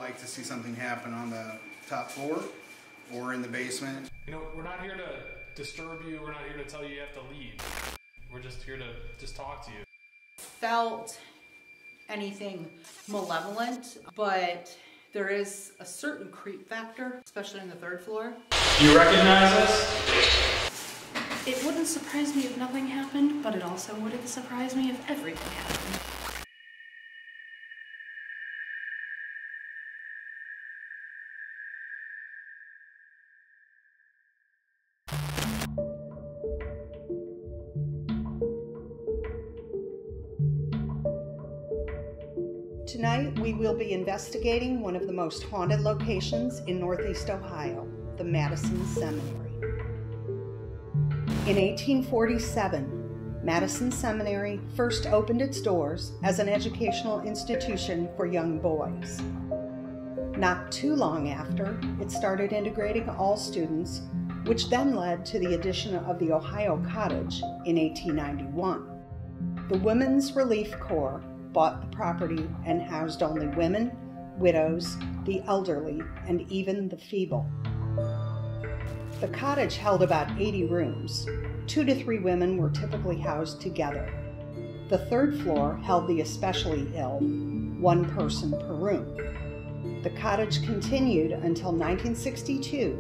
like to see something happen on the top floor or in the basement. You know, we're not here to disturb you. We're not here to tell you you have to leave. We're just here to just talk to you. Felt anything malevolent, but there is a certain creep factor, especially on the third floor. Do you recognize us? It wouldn't surprise me if nothing happened, but it also wouldn't surprise me if everything happened. Tonight, we will be investigating one of the most haunted locations in Northeast Ohio, the Madison Seminary. In 1847, Madison Seminary first opened its doors as an educational institution for young boys. Not too long after, it started integrating all students, which then led to the addition of the Ohio Cottage in 1891. The Women's Relief Corps bought the property and housed only women, widows, the elderly, and even the feeble. The cottage held about 80 rooms. 2 to 3 women were typically housed together. The third floor held the especially ill, 1 person per room. The cottage continued until 1962,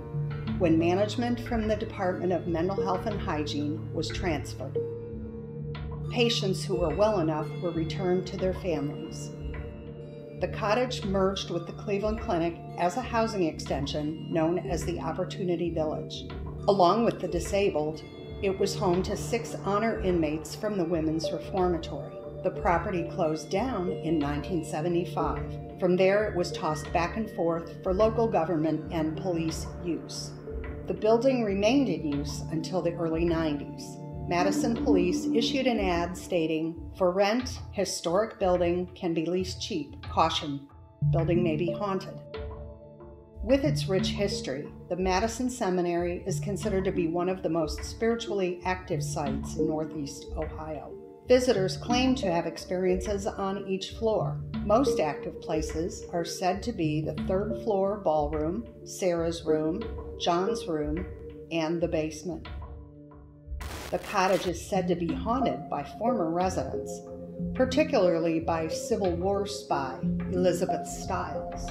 when management from the Department of Mental Health and Hygiene was transferred. Patients who were well enough were returned to their families. The cottage merged with the Cleveland Clinic as a housing extension known as the Opportunity Village. Along with the disabled, it was home to 6 honor inmates from the Women's Reformatory. The property closed down in 1975. From there, it was tossed back and forth for local government and police use. The building remained in use until the early 90s. Madison Police issued an ad stating, "For rent, historic building can be leased cheap. Caution, building may be haunted." With its rich history, the Madison Seminary is considered to be one of the most spiritually active sites in Northeast Ohio. Visitors claim to have experiences on each floor. Most active places are said to be the third floor ballroom, Sarah's room, John's room, and the basement. The cottage is said to be haunted by former residents, particularly by Civil War spy Elizabeth Stiles.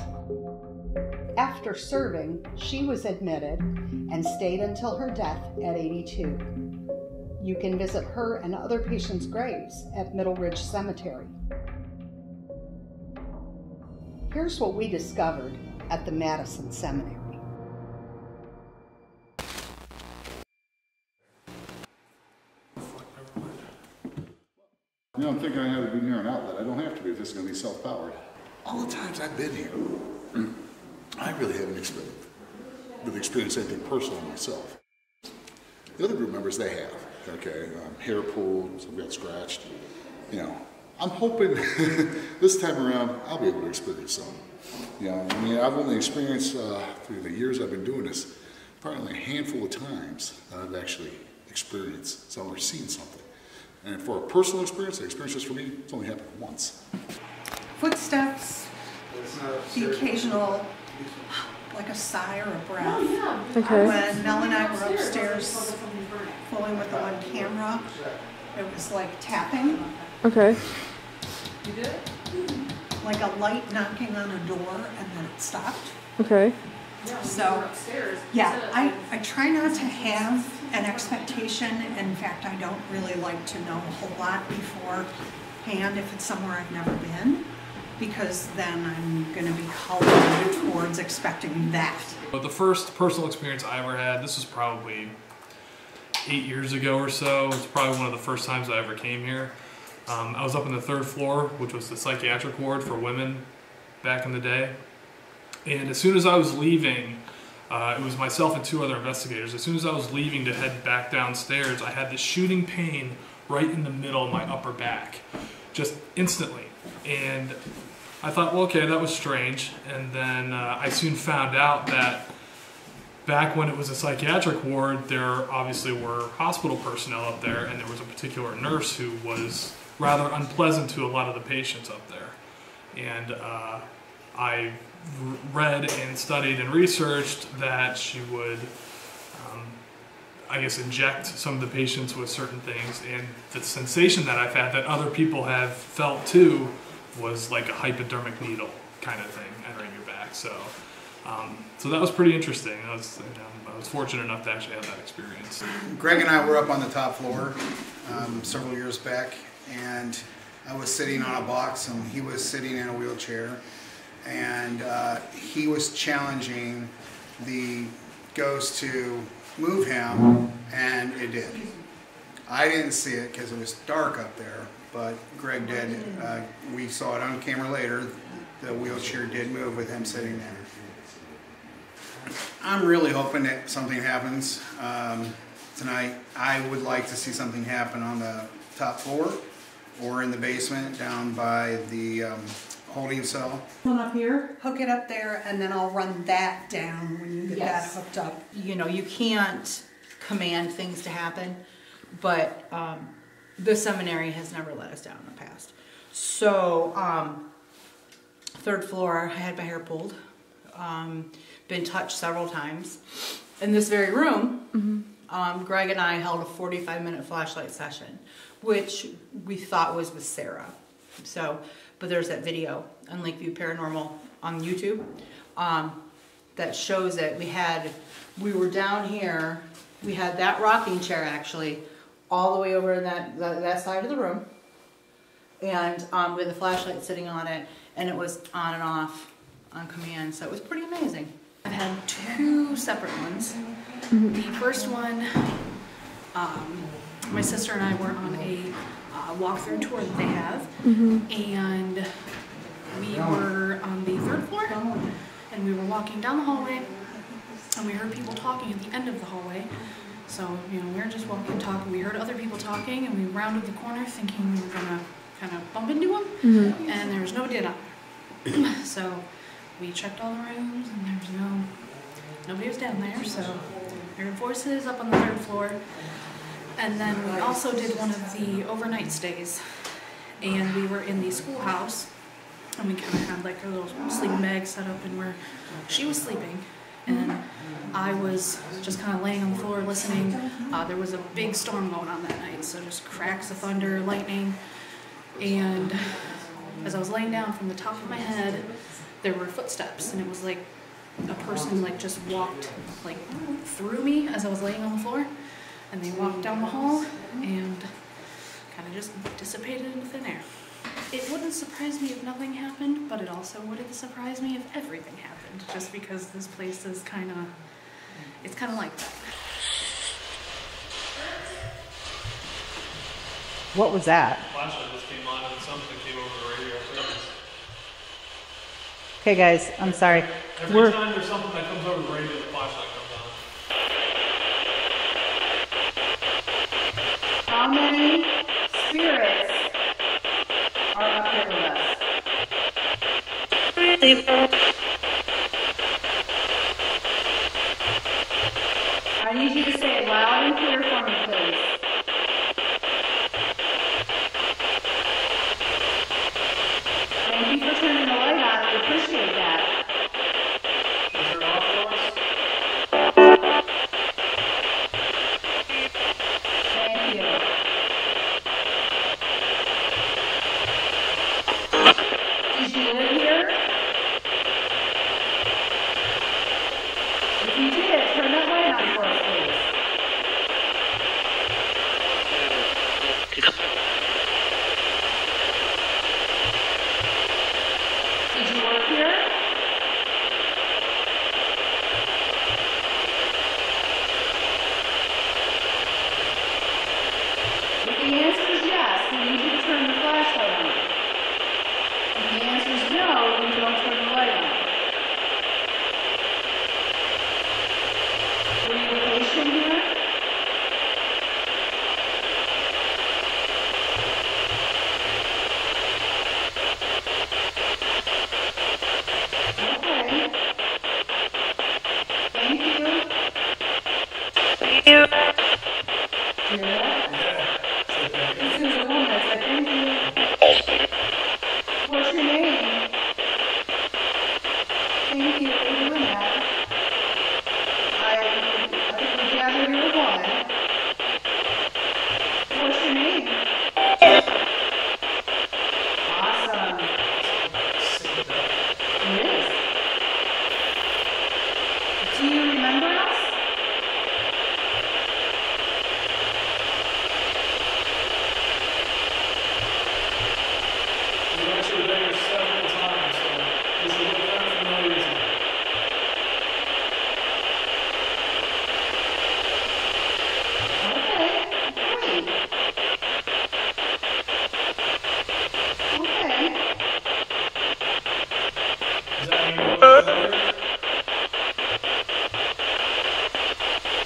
After serving, she was admitted and stayed until her death at 82. You can visit her and other patients' graves at Middle Ridge Cemetery. Here's what we discovered at the Madison Seminary. You know, I'm thinking I have to be near an outlet. I don't have to be. This is going to be self-powered. All the times I've been here, I really haven't experienced anything personal myself. The other group members, they have. Okay, hair pulled, some got scratched. You know, I'm hoping this time around I'll be able to experience something. You know, I mean, I've only experienced through the years I've been doing this, probably a handful of times that I've actually experienced something or seen something. And for a personal experience, the experience just for me, it's only happened once. Footsteps, the occasional, like a sigh or a breath. Okay. When Mel and I were upstairs fooling with the one camera, it was like tapping. Okay. Like a light knocking on a door and then it stopped. Okay. So, yeah, I try not to have an expectation. In fact, I don't really like to know a whole lot beforehand if it's somewhere I've never been, because then I'm going to be colored towards expecting that. But the first personal experience I ever had, this was probably 8 years ago or so. It's probably one of the first times I ever came here. I was up on the 3rd floor, which was the psychiatric ward for women back in the day. And as soon as I was leaving, it was myself and 2 other investigators. As soon as I was leaving to head back downstairs, I had this shooting pain right in the middle of my upper back, just instantly. And I thought, well, okay, that was strange. And then I soon found out that back when it was a psychiatric ward, there obviously were hospital personnel up there, and there was a particular nurse who was rather unpleasant to a lot of the patients up there. And I read and studied and researched that she would, I guess, inject some of the patients with certain things, and the sensation that I've had that other people have felt too was like a hypodermic needle kind of thing entering your back. So, so that was pretty interesting. I was fortunate enough to actually have that experience. Greg and I were up on the top floor several years back, and I was sitting on a box and he was sitting in a wheelchair, and he was challenging the ghost to move him, and it did. I didn't see it because it was dark up there, but Greg did. We saw it on camera later. The wheelchair did move with him sitting there. I'm really hoping that something happens tonight. I would like to see something happen on the top floor or in the basement down by the holding cell. One up here, hook it up there, and then I'll run that down when you get that hooked up. You know, you can't command things to happen, but the seminary has never let us down in the past. So, third floor, I had my hair pulled, been touched several times. In this very room, Greg and I held a 45-minute flashlight session, which we thought was with Sarah. So, but there's that video on Lakeview Paranormal on YouTube that shows it. We were down here, we had that rocking chair actually all the way over in that side of the room, and with a flashlight sitting on it, and it was on and off on command, so it was pretty amazing. I've had two separate ones. The first one, my sister and I were on a walkthrough tour that they have, and we were on the third floor, and we were walking down the hallway, and we heard people talking at the end of the hallway. So, you know, we were just walking, talking. We heard other people talking, and we rounded the corner thinking we were gonna kind of bump into them, and there was nobody down there. So we checked all the rooms, and there was nobody was down there. So we heard voices up on the third floor. And then we also did one of the overnight stays, and we were in the schoolhouse, and we kind of had like a little sleeping bag set up and where she was sleeping, and I was just kind of laying on the floor listening. There was a big storm going on that night, so just cracks of thunder, lightning, and as I was laying down, from the top of my head, there were footsteps, and it was like a person like just walked like through me as I was laying on the floor. And they walked down the hall and kind of just dissipated into thin air. It wouldn't surprise me if nothing happened, but it also wouldn't surprise me if everything happened, just because this place is kind of like that. What was that? Flashlight just came on and something came over the radio. Okay guys, I'm sorry. Every time there's something that comes over the radio, the flashlight comes on. How many spirits are up here with us? I need you to say it loud and clear for me, please. Thank you for turning the light on. I appreciate that. Thank you for doing that. I think we gather you're a woman. What's your name? Awesome. It is. Do you remember us? We've actually been here several times, so this is a little kind of familiar to me. Okay, great. Okay. Does that mean we're over?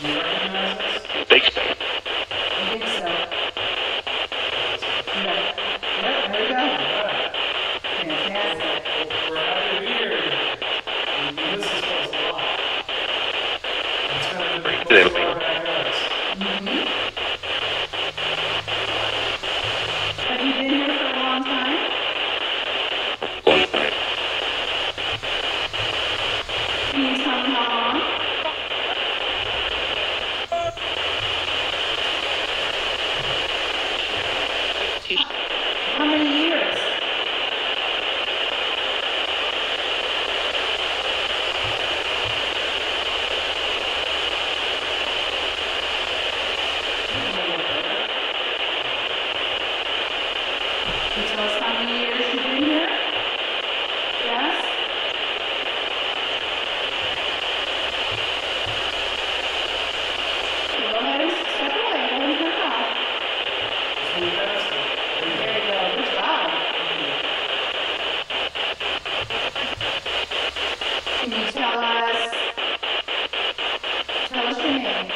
Do you recognize us? I think so. Yep, there we go. Fantastic. We're happy to be here. We miss this place a lot. It's kind of been close to our backyards. Have you been here for a long time? Can you tell me how long? How many years? Can you tell us how many years you've been here? Yes? Go ahead and step away. Go and turn off. There you go. Good job. Can you tell us your name?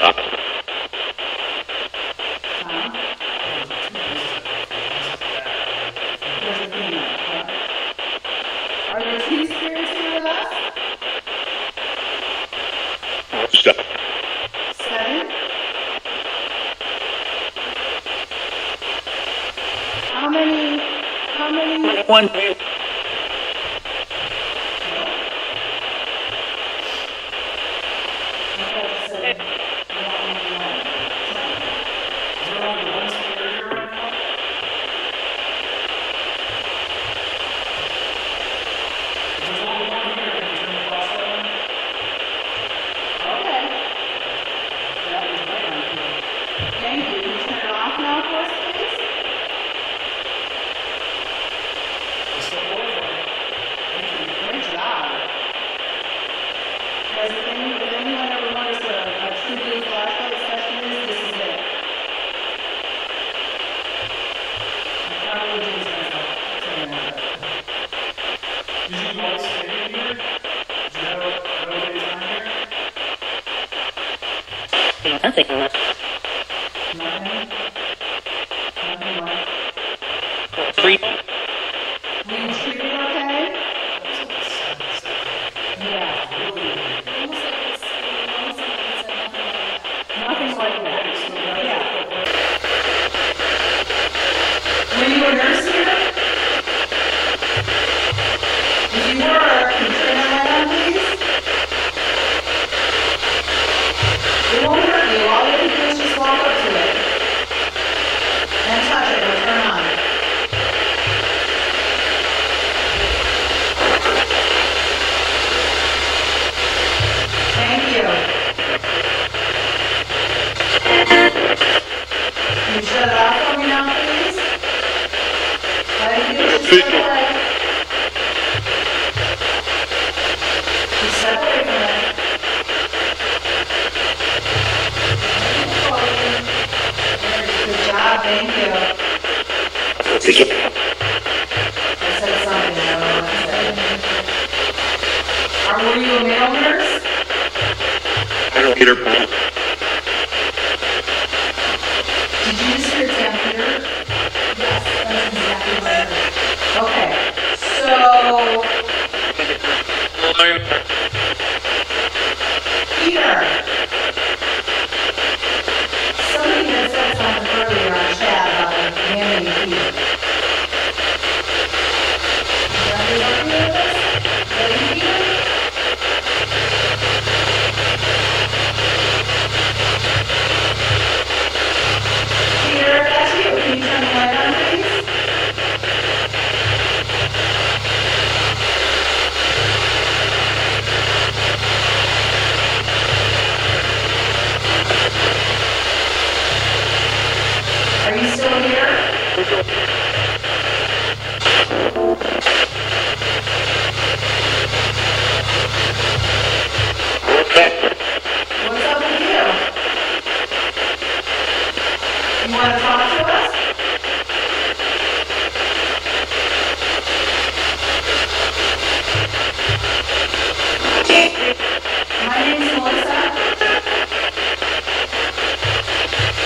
Huh? There's a peanut, huh? Are there two spirits here with us? 7? How many? One. Thank you. Can you turn it off now for us, please? Great job. If anyone ever wants a true blue flashlight, especially this is it. I probably did saying that. Did you all stay here? Did you have an okay time here? Nothing. Nothing? Nothing what? Three. Were you treated okay? Yeah. Nothing like that. Yeah. Were you a nurse here? If you were, can you turn that light on, please? It won't hurt you. All you have to do is just walk up to it. And touch it. It'll turn on. Thank you. Can you shut it off for me now, please? All you do is just step away. Just step away from it. Good job, thank you. I said something, I don't know what I said. Were you a male nurse? Peter. Did you just hear Tam Peter? Yes, that's exactly what I heard. Okay, so Peter, somebody had said something earlier on chat about Lady Peter. Is everybody okay with this? Lady Peter? Peter, that's you. Can you turn the light on, please? Are you still here? What's up with you? You want to talk to us? My name's Melissa.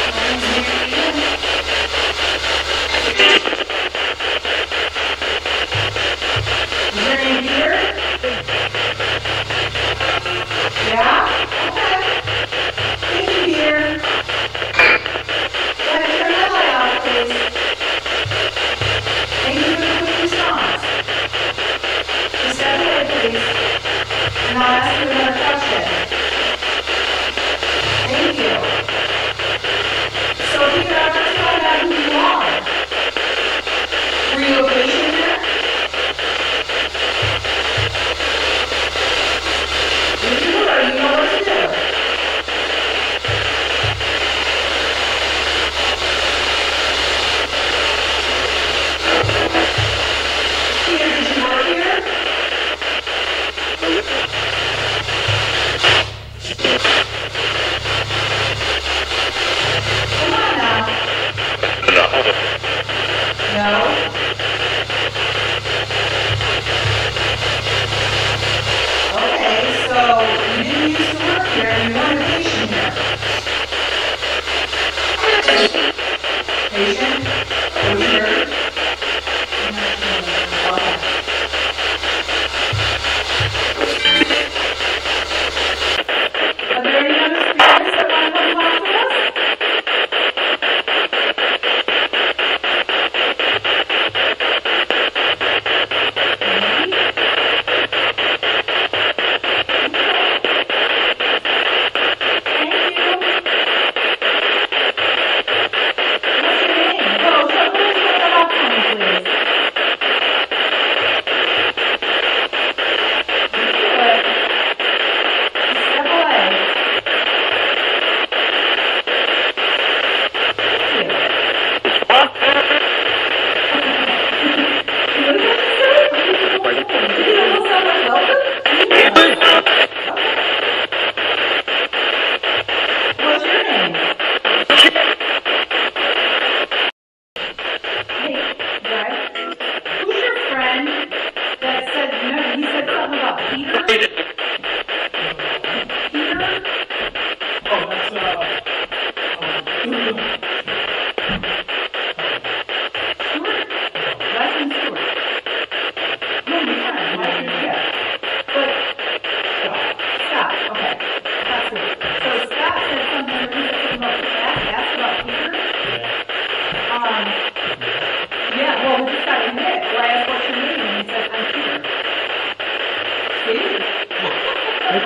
My name's Mary. Is your name Peter? Yeah? Okay. Thank you, Peter. Go ahead, turn that light off, please. Thank you for the quick response. Just step away, please. And I'll ask you another question. Thank you. So, Peter, I want to find out who you are. Were you a patient here? If you were, you know what to do. Peter, did you work here? Come on now. No? Okay, so you didn't used to work here and you weren't a patient here. Patient? Are you sure? Okay. Are there any other spirits that want to come talk to us?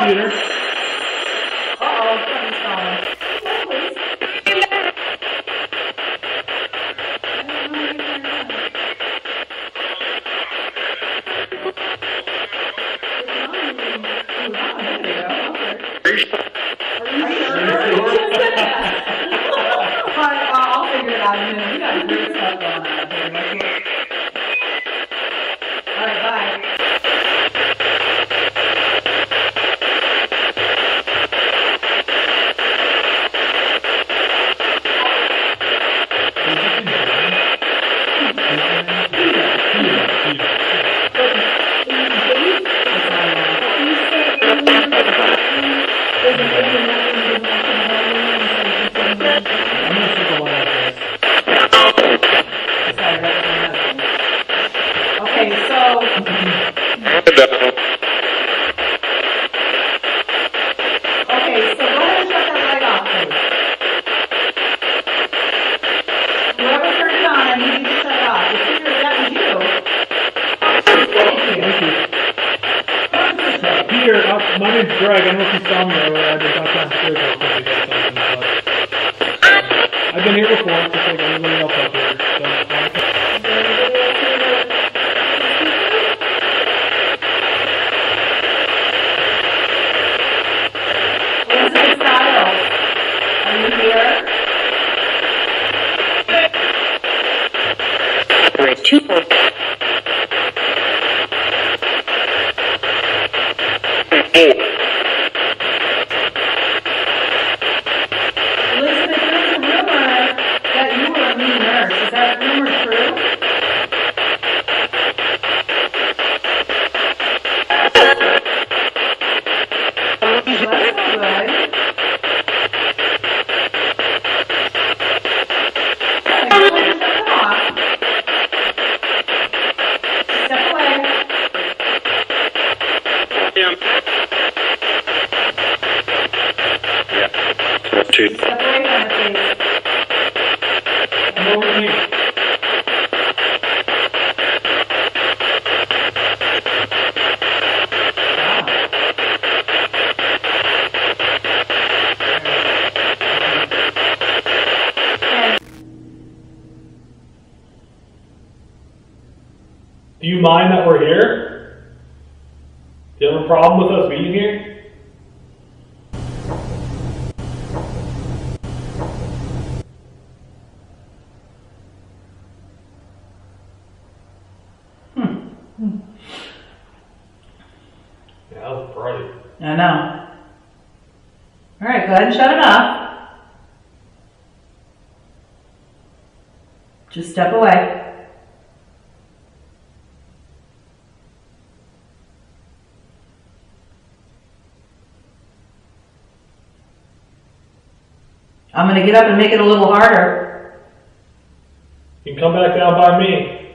Peter. Uh-oh, something's falling. I'll figure it out in a minute. We got weird stuff going on out here. All right, bye. Whoever turned it on, I need name's Greg. I'm looking somewhere. I just got downstairs real quick to get something, but I've been here before, just like everybody else up here. Elizabeth Stiles, are you here? There are 2 points. Elizabeth, there's a rumor that you were a new nurse. Is that rumor true? Well, that's not good. Step away. Yeah. Two. Step away from it, please. Come over to me. Do you mind that we're here? Do you have a problem with us being here? Yeah, that was a party. I know. All right, go ahead and shut it off. Just step away. I'm going to get up and make it a little harder. You can come back down by me.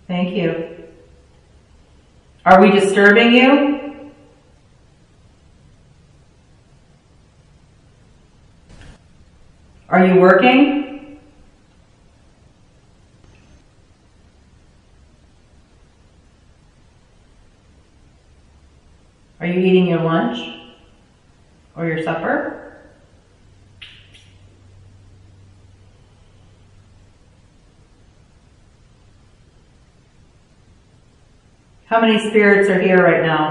Thank you. Are we disturbing you? Are you working? Are you eating your lunch? Or your supper? How many spirits are here right now?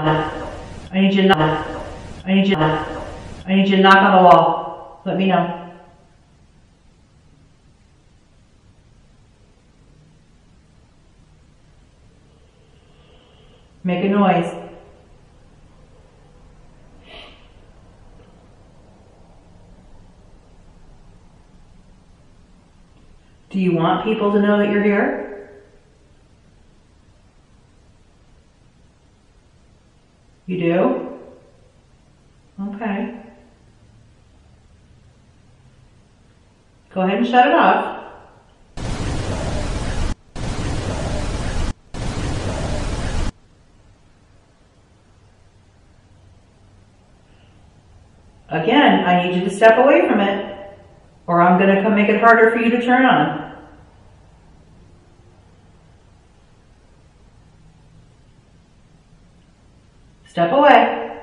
I need you to knock. I need you to knock on the wall. Let me know. Make a noise. Do you want people to know that you're here? You do? Okay. Go ahead and shut it off. Again, I need you to step away from it, or I'm going to come make it harder for you to turn on. Step away.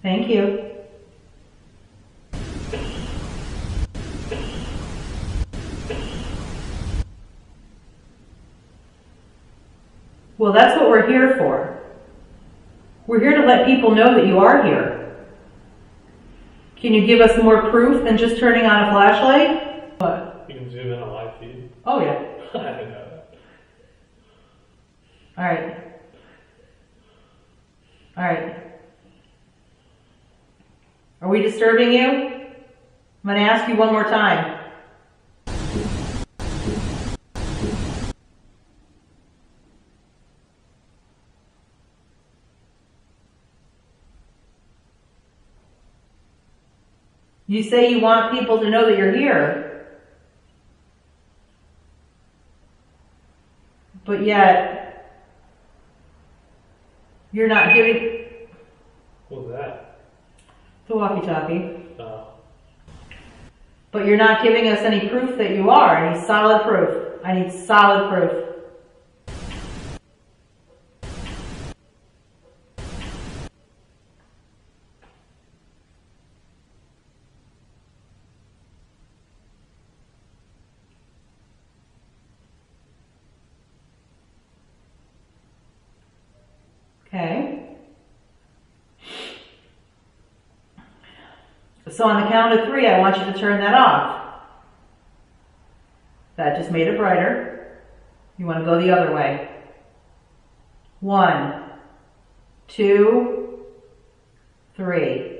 Thank you. Well, that's what we're here for. We're here to let people know that you are here. Can you give us more proof than just turning on a flashlight? What? You can zoom in on live feed. Oh, yeah. I didn't know that. All right. All right. Are we disturbing you? I'm going to ask you one more time. You say you want people to know that you're here, but yet you're not giving. What was that? The walkie-talkie. Oh. But you're not giving us any proof that you are. I need solid proof. I need solid proof. Okay. So on the count of 3, I want you to turn that off. That just made it brighter. You want to go the other way. 1, 2, 3.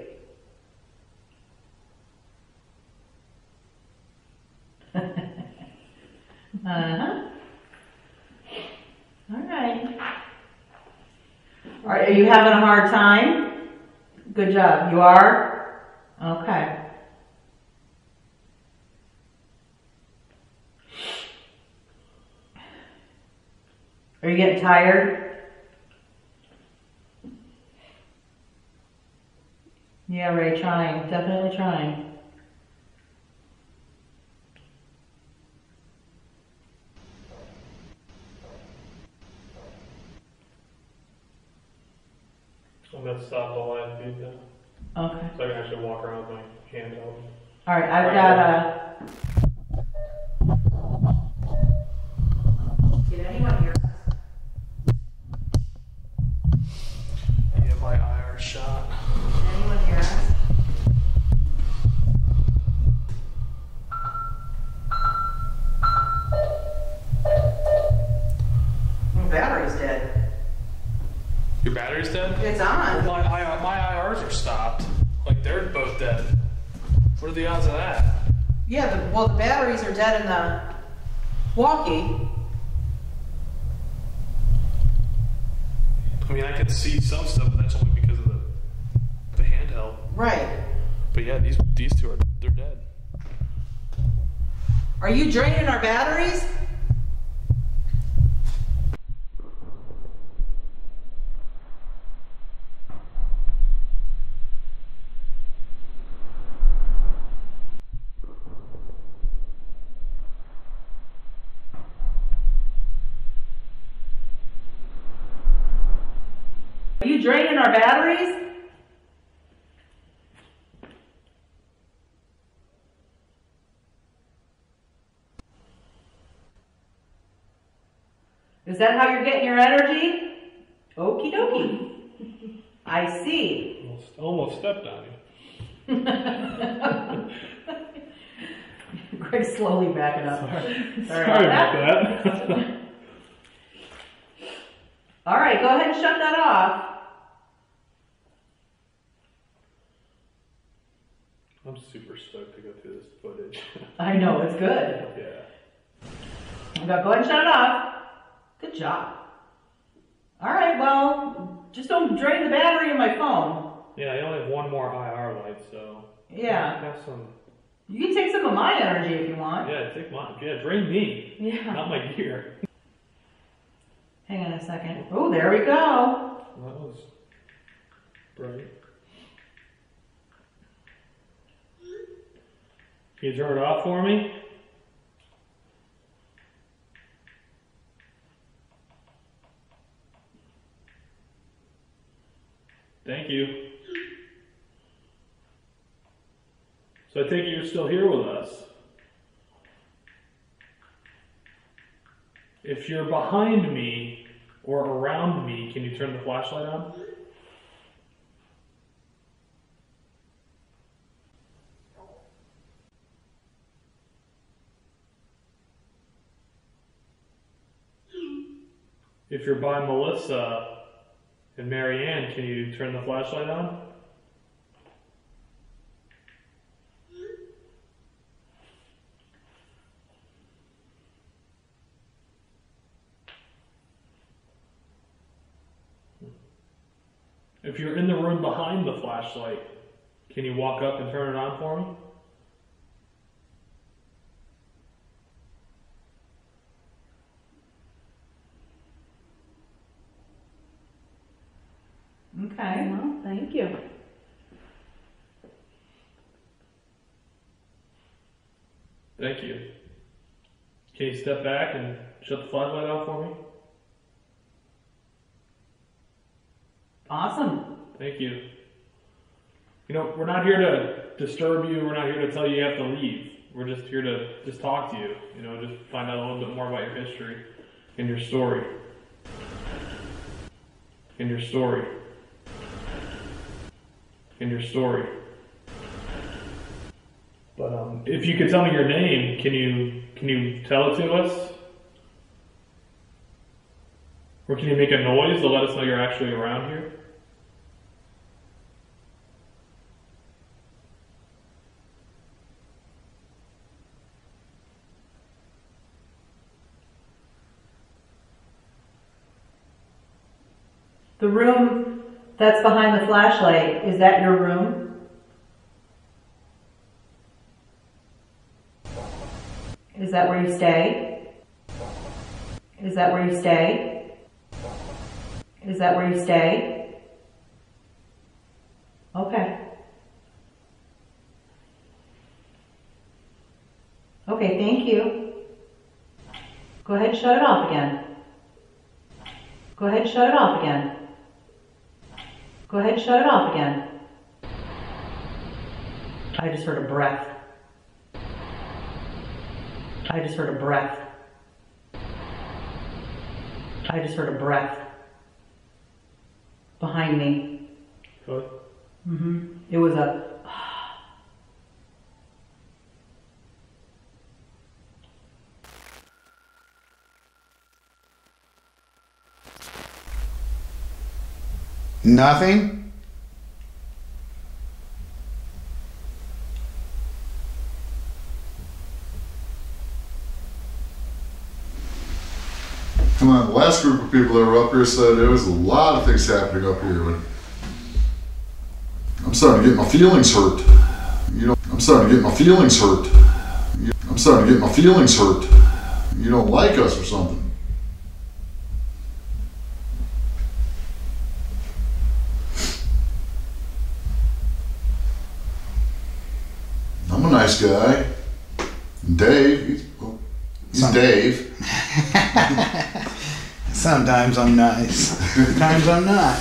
Uh-huh. All right. Are you having a hard time? Good job. You are? Okay. Are you getting tired? Yeah, Ray, trying. Definitely trying. I'm going to stop the live feed now. Okay. So I can actually walk around with my hand out. All right, I've got a... Did anyone hear us? Yeah, my IR shot. Did anyone hear us? My battery's dead. Your battery's dead? It's on. Well, my IRs are stopped. Like, they're both dead. What are the odds of that? Yeah, the batteries are dead in the walkie. I mean, I can see some stuff, but that's only because of the handheld. Right. But yeah, these two they're dead. Are you draining our batteries? Are you draining our batteries? Is that how you're getting your energy? Okie dokie. I see. Almost stepped on you. Greg's slowly backing up. Sorry about that. All right, go ahead and shut that off. I'm super stoked to go through this footage. I know, it's good. Yeah. Go ahead and shut it off. Good job. All right, well, just don't drain the battery in my phone. Yeah, I only have one more IR light, so. Yeah. Have some. You can take some of my energy if you want. Yeah, take mine. Yeah, drain me. Yeah. Not my gear. Hang on a second. Oh, there we go. That was bright. Can you turn it off for me? Thank you. So I take it you're still here with us. If you're behind me or around me, can you turn the flashlight on? If you're by Melissa and Mary Ann, can you turn the flashlight on? If you're in the room behind the flashlight, can you walk up and turn it on for me? Okay, well, thank you. Thank you. Can you step back and shut the flashlight off for me? Awesome. Thank you. You know, we're not here to disturb you. We're not here to tell you have to leave. We're just here to just talk to you. You know, just find out a little bit more about your history and your story. And your story. And your story. But if you could tell me your name, can you tell it to us? Or can you make a noise to let us know you're actually around here? The room that's behind the flashlight, is that your room? Is that where you stay? Is that where you stay? Is that where you stay? Okay. Okay, thank you. Go ahead and shut it off again. Go ahead and shut it off again. Go ahead and shut it off again. I just heard a breath. I just heard a breath. I just heard a breath. Behind me. What? It was a... Nothing? Come on, the last group of people that were up here said there was a lot of things happening up here. And I'm starting to get my feelings hurt. You know, I'm starting to get my feelings hurt. I'm starting to get my feelings hurt. You don't like us or something. I'm a nice guy. Dave, he's Dave. Sometimes I'm nice. Sometimes I'm not.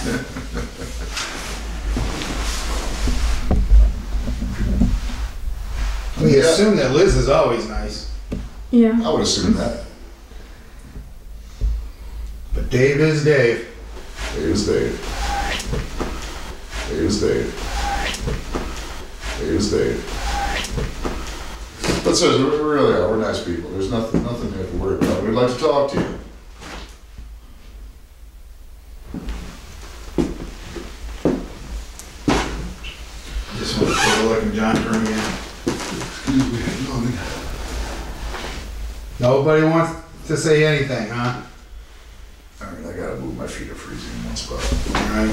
We assume that Liz is always nice. Yeah. I would assume that. But Dave is Dave. Dave is Dave. Dave is Dave. Dave is Dave. But so we really are. We're nice people. There's nothing you have to worry about. We'd like to talk to you. Just want to take a look at John for a minute. Excuse me. Nobody wants to say anything, huh? Alright, I gotta move my feet are freezing in one spot. Alright.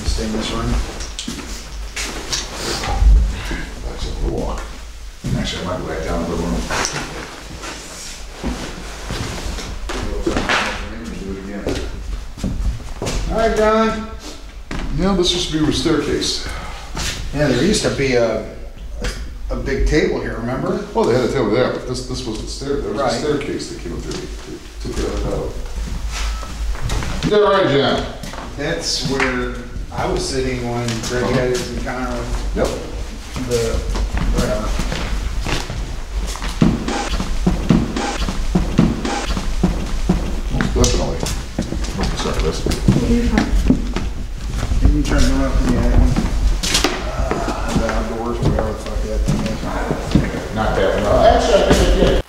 Stay in this room. That's a little walk. Actually, I might go back down to the room. Do it again. Alright, John. Yeah, this used to be a staircase. Yeah, there used to be a big table here, remember? Well, they had a table there, but this was the stair. There was Right. a staircase that came up there. They took it out. Yeah, right, Jan. That's where I was sitting when Greg had his encounter with Yep. the whatever. Most definitely. Oh, sorry, listen. Can you turn them up in the other one? The outdoors, whatever the fuck that thing is. Not that one. Actually, I think I did.